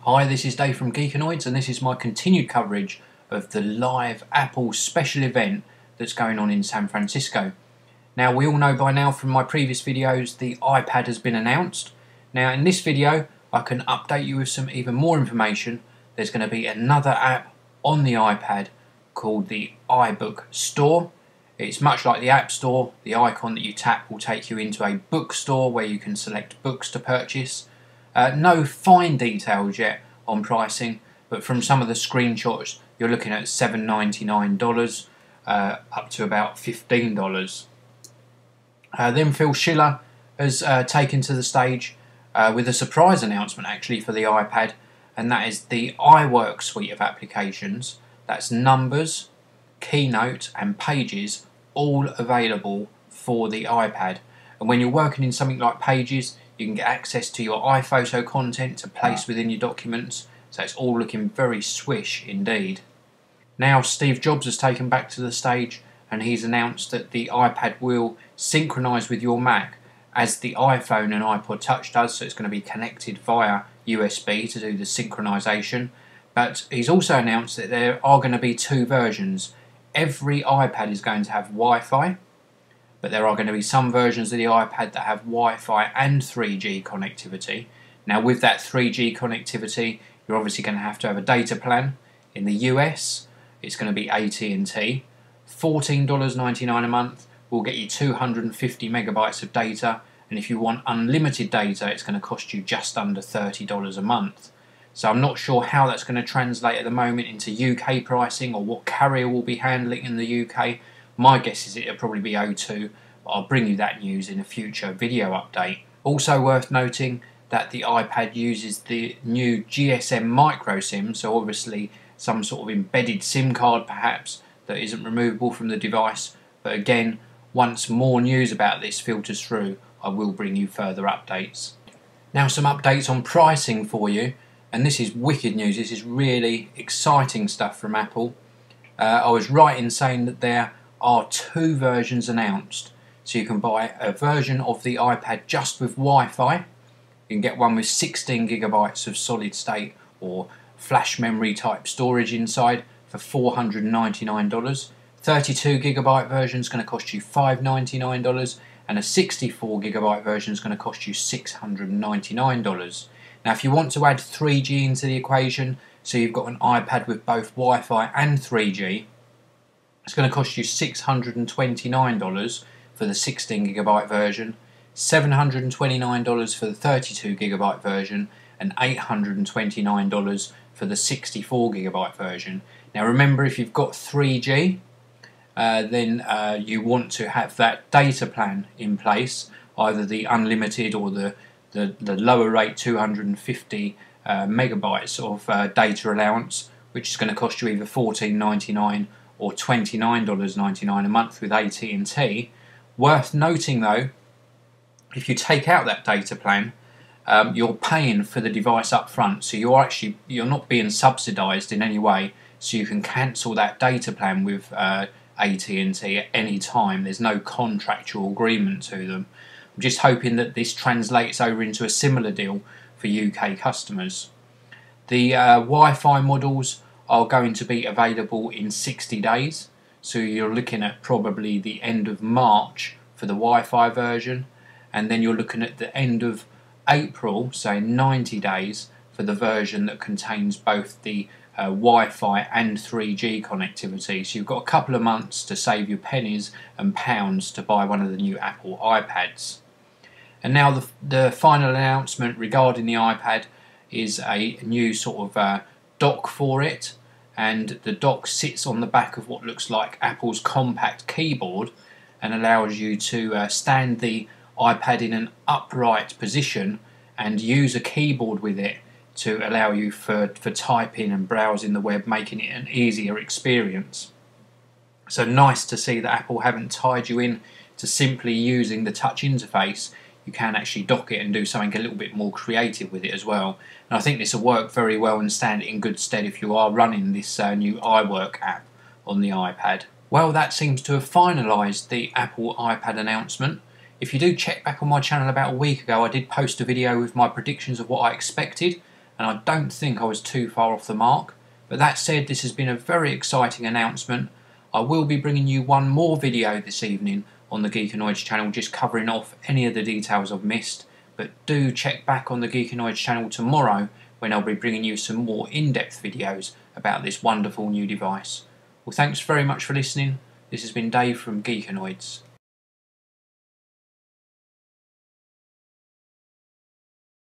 Hi, this is Dave from Geekanoids, and this is my continued coverage of the live Apple special event that's going on in San Francisco. Now, we all know by now from my previous videos the iPad has been announced. Now, in this video, I can update you with some even more information. There's going to be another app on the iPad called the iBook Store. It's much like the App Store. The icon that you tap will take you into a bookstore where you can select books to purchase. No fine details yet on pricing, but from some of the screenshots you're looking at $7.99 up to about $15. Then Phil Schiller has taken to the stage with a surprise announcement actually for the iPad, and that is the iWork suite of applications. That's Numbers, Keynote and Pages, all available for the iPad. And when you're working in something like Pages, you can get access to your iPhoto content to place within your documents, so it's all looking very swish indeed. Now Steve Jobs has taken back to the stage and he's announced that the iPad will synchronise with your Mac as the iPhone and iPod Touch does, so it's going to be connected via USB to do the synchronisation. But he's also announced that there are going to be two versions. Every iPad is going to have Wi-Fi, but there are going to be some versions of the iPad that have Wi-Fi and 3G connectivity. Now with that 3G connectivity, you're obviously going to have a data plan. In the US, it's going to be AT&T. $14.99 a month will get you 250 megabytes of data, and if you want unlimited data, it's going to cost you just under $30 a month. So I'm not sure how that's going to translate at the moment into UK pricing or what carrier will be handling in the UK. My guess is it'll probably be O2, but I'll bring you that news in a future video update. Also worth noting that the iPad uses the new GSM micro SIM, so obviously some sort of embedded SIM card perhaps that isn't removable from the device. But again, once more news about this filters through, I will bring you further updates. Now some updates on pricing for you, and this is wicked news. This is really exciting stuff from Apple. I was right in saying that there are two versions announced. So you can buy a version of the iPad just with Wi-Fi. You can get one with 16 gigabytes of solid state or flash memory type storage inside for $499. 32 gigabyte version is going to cost you $599, and a 64 gigabyte version is going to cost you $699. Now if you want to add 3G into the equation, so you've got an iPad with both Wi-Fi and 3G, it's going to cost you $629 for the 16 gigabyte version, $729 for the 32 gigabyte version, and $829 for the 64 gigabyte version. Now remember, if you've got 3G, then you want to have that data plan in place, either the unlimited or the lower rate 250 megabytes of data allowance, which is going to cost you either $14.99 or $29.99 a month with AT&T. Worth noting though, if you take out that data plan, you're paying for the device up front, so you're not being subsidised in any way, so you can cancel that data plan with AT&T at any time. There's no contractual agreement to them. I'm just hoping that this translates over into a similar deal for UK customers. The Wi-Fi models are going to be available in 60 days, so you're looking at probably the end of March for the Wi-Fi version, and then you're looking at the end of April, say 90 days, for the version that contains both the Wi-Fi and 3G connectivity. So you've got a couple of months to save your pennies and pounds to buy one of the new Apple iPads. And now the final announcement regarding the iPad is a new sort of dock for it, and the dock sits on the back of what looks like Apple's compact keyboard and allows you to stand the iPad in an upright position and use a keyboard with it to allow you for typing and browsing the web, making it an easier experience. So nice to see that Apple haven't tied you in to simply using the touch interface. You can actually dock it and do something a little bit more creative with it as well. And I think this will work very well and stand it in good stead if you are running this new iWork app on the iPad. Well, that seems to have finalised the Apple iPad announcement. If you do check back on my channel about a week ago, I did post a video with my predictions of what I expected, and I don't think I was too far off the mark. But that said, this has been a very exciting announcement. I will be bringing you one more video this evening on the Geekanoids channel, just covering off any of the details I've missed. But do check back on the Geekanoids channel tomorrow, when I'll be bringing you some more in-depth videos about this wonderful new device. Well, thanks very much for listening. This has been Dave from Geekanoids.